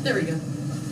There we go.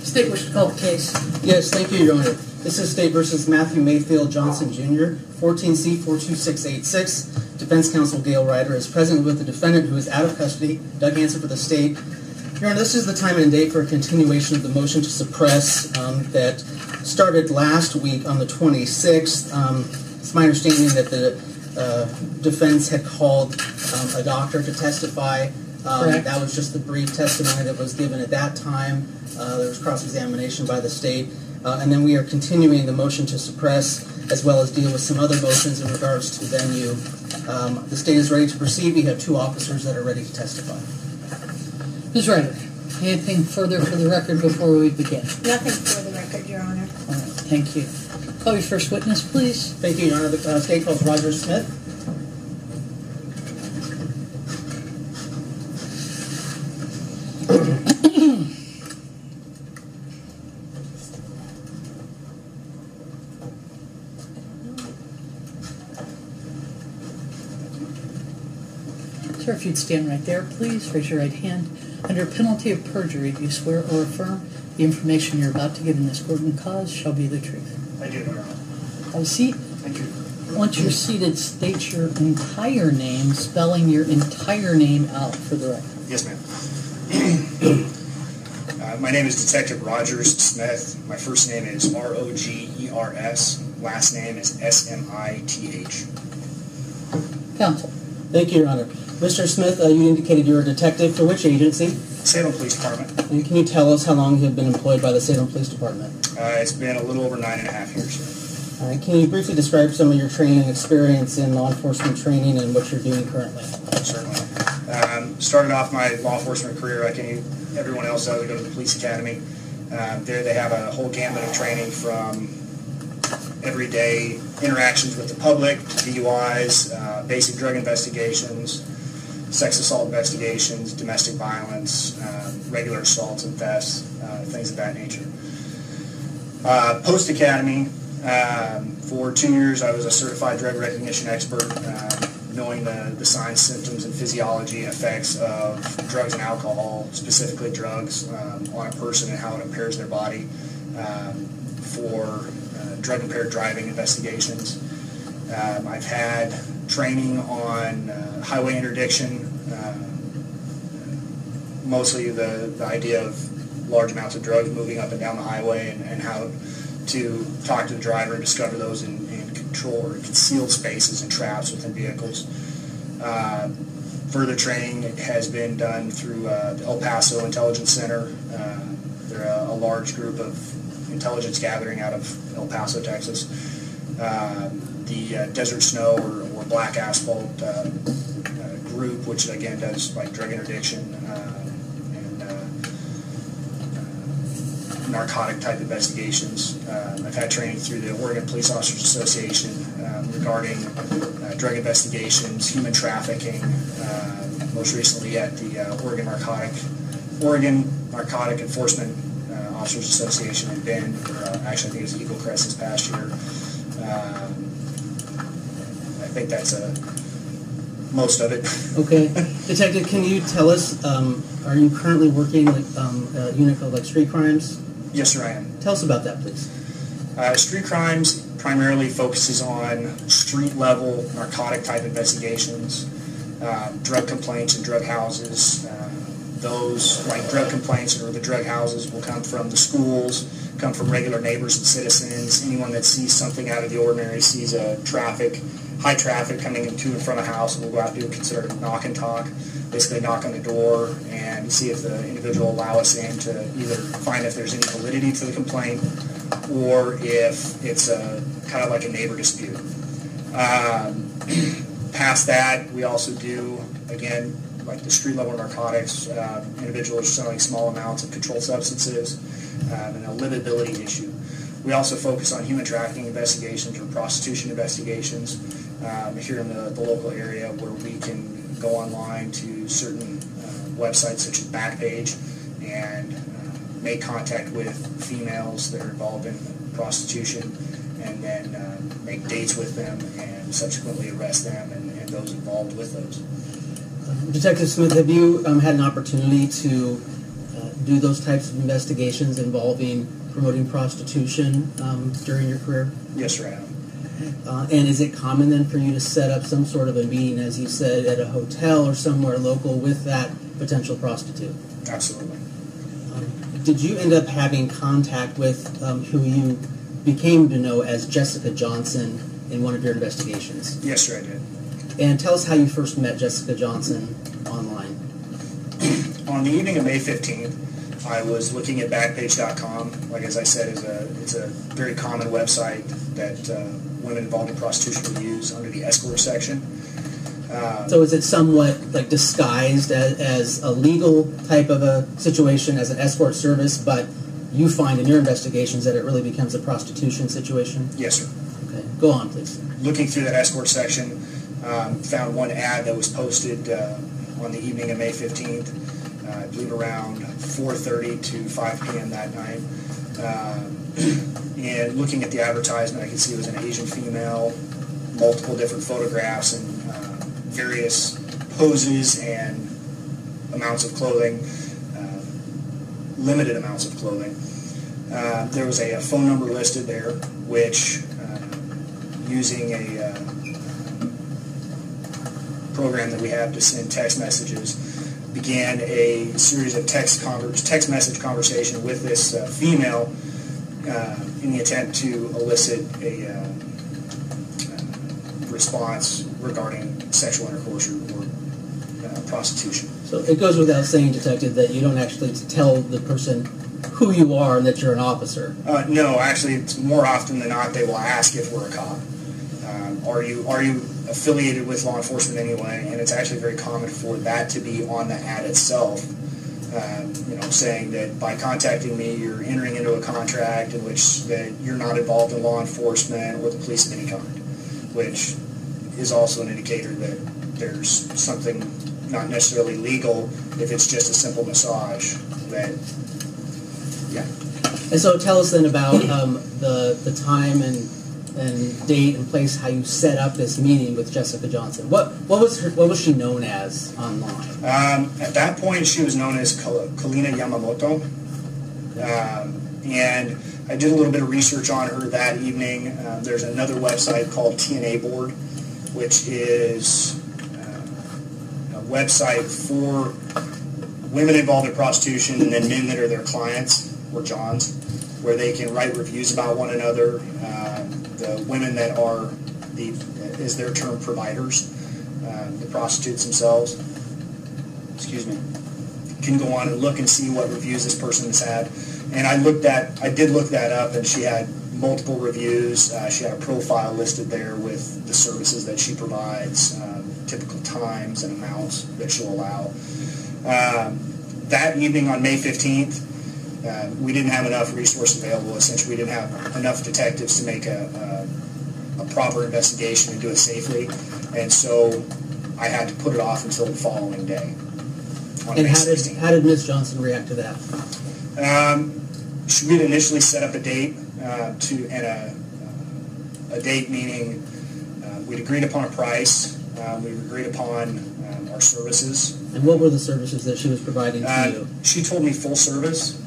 State wish to call the case. Yes, thank you, Your Honor. This is State versus Matthew Mayfield Johnson, Jr., 14C 42686. Defense counsel Gail Ryder is present with the defendant who is out of custody, Doug Hanson for the state. Your Honor, this is the time and date for a continuation of the motion to suppress that started last week on the 26th. It's my understanding that the defense had called a doctor to testify. That was just the brief testimony that was given at that time. There was cross-examination by the state. And then we are continuing the motion to suppress as well as deal with some other motions in regards to venue. The state is ready to proceed. We have 2 officers that are ready to testify. Ms. Ryder, anything further for the record before we begin? Nothing for the record, Your Honor. All right, thank you. Call your first witness, please. Thank you, Your Honor. The state calls Roger Smith. Sir, if you'd stand right there, please. Raise your right hand. Under penalty of perjury, do you swear or affirm the information you're about to give in this court and cause shall be the truth? I do, Your Honor. Have a seat. Thank you. Once you're seated, state your entire name, spelling your entire name out for the record. Yes, ma'am. My name is Detective Rogers Smith. My first name is R-O-G-E-R-S. Last name is S-M-I-T-H. Counsel. Thank you, Your Honor. Mr. Smith, you indicated you're a detective for which agency? Salem Police Department. And can you tell us how long you have been employed by the Salem Police Department? It's been a little over 9.5 years. All right. Can you briefly describe some of your training experience in law enforcement training and what you're doing currently? Certainly. Started off my law enforcement career like everyone else does. I go to the police academy. There they have a whole gamut of training from everyday interactions with the public, DUIs, basic drug investigations, sex assault investigations, domestic violence, regular assaults and thefts, things of that nature. Post-academy, for 2 years I was a certified drug recognition expert, knowing the signs, symptoms, and physiology effects of drugs and alcohol, specifically drugs, on a person and how it impairs their body for drug-impaired driving investigations. I've had training on highway interdiction, mostly the idea of large amounts of drugs moving up and down the highway and how to talk to the driver and discover those in control or concealed spaces and traps within vehicles. Further training has been done through the El Paso Intelligence Center. They're a large group of intelligence gathering out of El Paso, Texas. The Desert Snow or Black Asphalt group, which again does like drug interdiction and narcotic type investigations. I've had training through the Oregon Police Officers Association regarding drug investigations, human trafficking, most recently at the Oregon Narcotic Enforcement Officers Association in Bend, actually I think it was Eagle Crest this past year. I think that's most of it. Okay. Detective, can you tell us, are you currently working like a unit called like street crimes? Yes, sir, I am. Tell us about that, please. Street crimes primarily focuses on street-level narcotic-type investigations, drug complaints and drug houses. Those, like drug complaints or the drug houses, will come from the schools, come from regular neighbors and citizens. Anyone that sees something out of the ordinary, sees high traffic coming into in front of a house, will go out and do considered knock and talk. Basically knock on the door and see if the individual will allow us in to either find if there's any validity to the complaint or if it's kind of like a neighbor dispute. Past that, we also do, again, like the street-level narcotics, individuals selling small amounts of controlled substances, and a livability issue. We also focus on human trafficking investigations or prostitution investigations here in the local area, where we can go online to certain websites such as Backpage and make contact with females that are involved in prostitution, and then make dates with them and subsequently arrest them and those involved with those. Detective Smith, have you had an opportunity to do those types of investigations involving promoting prostitution during your career? Yes, sir, I have. And is it common then for you to set up some sort of a meeting, as you said, at a hotel or somewhere local with that potential prostitute? Absolutely. Did you end up having contact with who you became to know as Jessica Johnson in one of your investigations? Yes, sir, I did. And tell us how you first met Jessica Johnson online. On the evening of May 15th, I was looking at Backpage.com. Like as I said, it's a very common website that women involved in prostitution will use under the escort section. So is it somewhat like disguised as a legal type of a situation as an escort service, but you find in your investigations that it really becomes a prostitution situation? Yes, sir. Okay, go on, please. Looking through that escort section, found one ad that was posted on the evening of May 15th, I believe around 4:30 to 5 p.m. that night. And looking at the advertisement, I could see it was an Asian female, multiple different photographs and various poses and amounts of clothing, limited amounts of clothing. There was a phone number listed there, which using a program that we have to send text messages, began a series of text message conversation with this female in the attempt to elicit a response regarding sexual intercourse or prostitution. So it goes without saying, Detective, that you don't actually tell the person who you are and that you're an officer. No, actually, it's more often than not they will ask if we're a cop. Are you affiliated with law enforcement anyway? And it's actually very common for that to be on the ad itself. Saying that by contacting me, you're entering into a contract in which that you're not involved in law enforcement or the police of any kind, which is also an indicator that there's something not necessarily legal if it's just a simple massage. And so tell us then about the time and date and place how you set up this meeting with Jessica Johnson. What was she known as online? At that point, she was known as Kalina Yamamoto, and I did a little bit of research on her that evening. There's another website called TNA Board, which is a website for women involved in prostitution and then men that are their clients or Johns, where they can write reviews about one another. The women that are is their term, providers, the prostitutes themselves, can go on and look and see what reviews this person has had. And I did look that up, and she had multiple reviews. She had a profile listed there with the services that she provides, typical times and amounts that she'll allow. That evening on May 15th, we didn't have enough resources available. Essentially, we didn't have enough detectives to make a proper investigation and do it safely, and so I had to put it off until the following day. And how did Ms. Johnson react to that? We had initially set up a date a date meaning we'd agreed upon a price, we agreed upon our services. And what were the services that she was providing to you? She told me full service.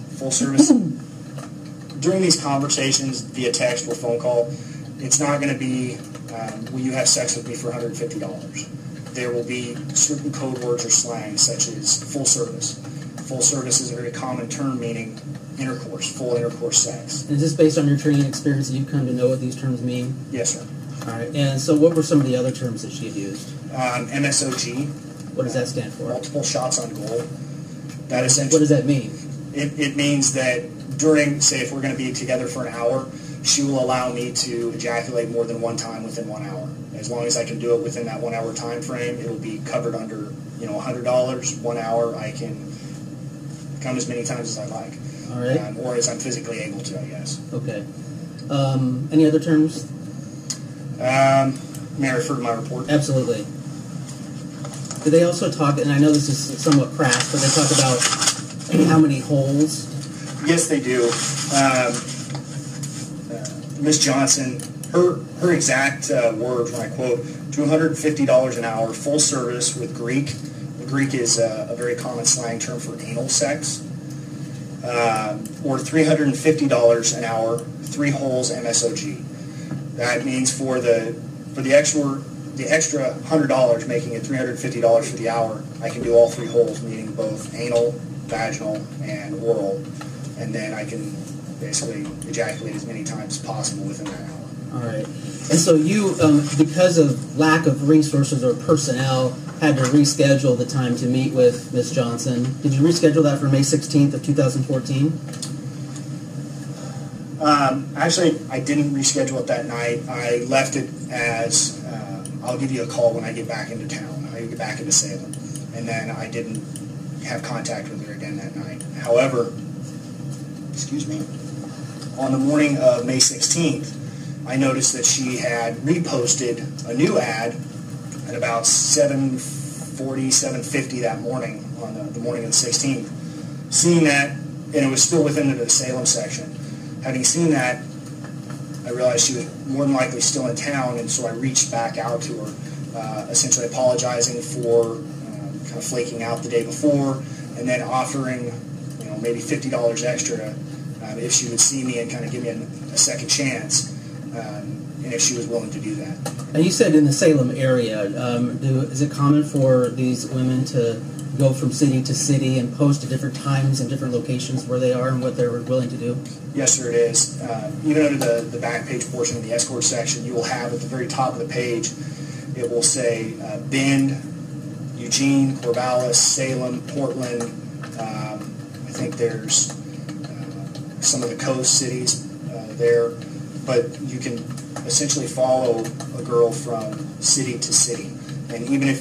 During these conversations via text or phone call, it's not going to be, will you have sex with me for $150? There will be certain code words or slang such as full service. Full service is a very common term meaning intercourse, full intercourse sex. And is this based on your training experience that you've come to know what these terms mean? Yes, sir. All right. And so what were some of the other terms that she had used? MSOG. What does that stand for? Multiple shots on goal. That essentially. What does that mean? It means that during, say, if we're going to be together for an hour, she will allow me to ejaculate more than one time within 1 hour. As long as I can do it within that 1 hour time frame, it will be covered under, $100. 1 hour, I can come as many times as I like. All right. Or as I'm physically able to, I guess. Okay. Any other terms? May I refer to my report? Absolutely. Do they also talk, and I know this is somewhat crass, but they talk about how many holes? Yes, they do. Ms. Johnson, her exact words, when I quote, $250 an hour, full service with Greek. The Greek is a very common slang term for anal sex. or $350 an hour, 3 holes MSOG. That means for the extra $100, making it $350 for the hour, I can do all 3 holes, meaning both anal, vaginal, and oral, and then I can basically ejaculate as many times as possible within that hour. All right. And so you, because of lack of resources or personnel, had to reschedule the time to meet with Ms. Johnson. Did you reschedule that for May 16th of 2014? Actually, I didn't reschedule it that night. I left it as, I'll give you a call when I get back into town. I get back into Salem. And then I didn't have contact with her again that night. However, excuse me, on the morning of May 16th, I noticed that she had reposted a new ad at about 7:40, 7:50 that morning, on the morning of the 16th. Seeing that, and it was still within the Salem section, having seen that, I realized she was more than likely still in town, and so I reached back out to her, essentially apologizing for kind of flaking out the day before, and then offering, maybe $50 extra if she would see me and kind of give me a second chance, and if she was willing to do that. And you said in the Salem area, is it common for these women to go from city to city and post at different times and different locations where they are and what they're willing to do? Yes, sir, it is. Even under the back page portion of the escort section, you will have at the very top of the page, it will say Bend, Eugene, Corvallis, Salem, Portland. I think there's some of the coast cities there, but you can essentially follow a girl from city to city. And even if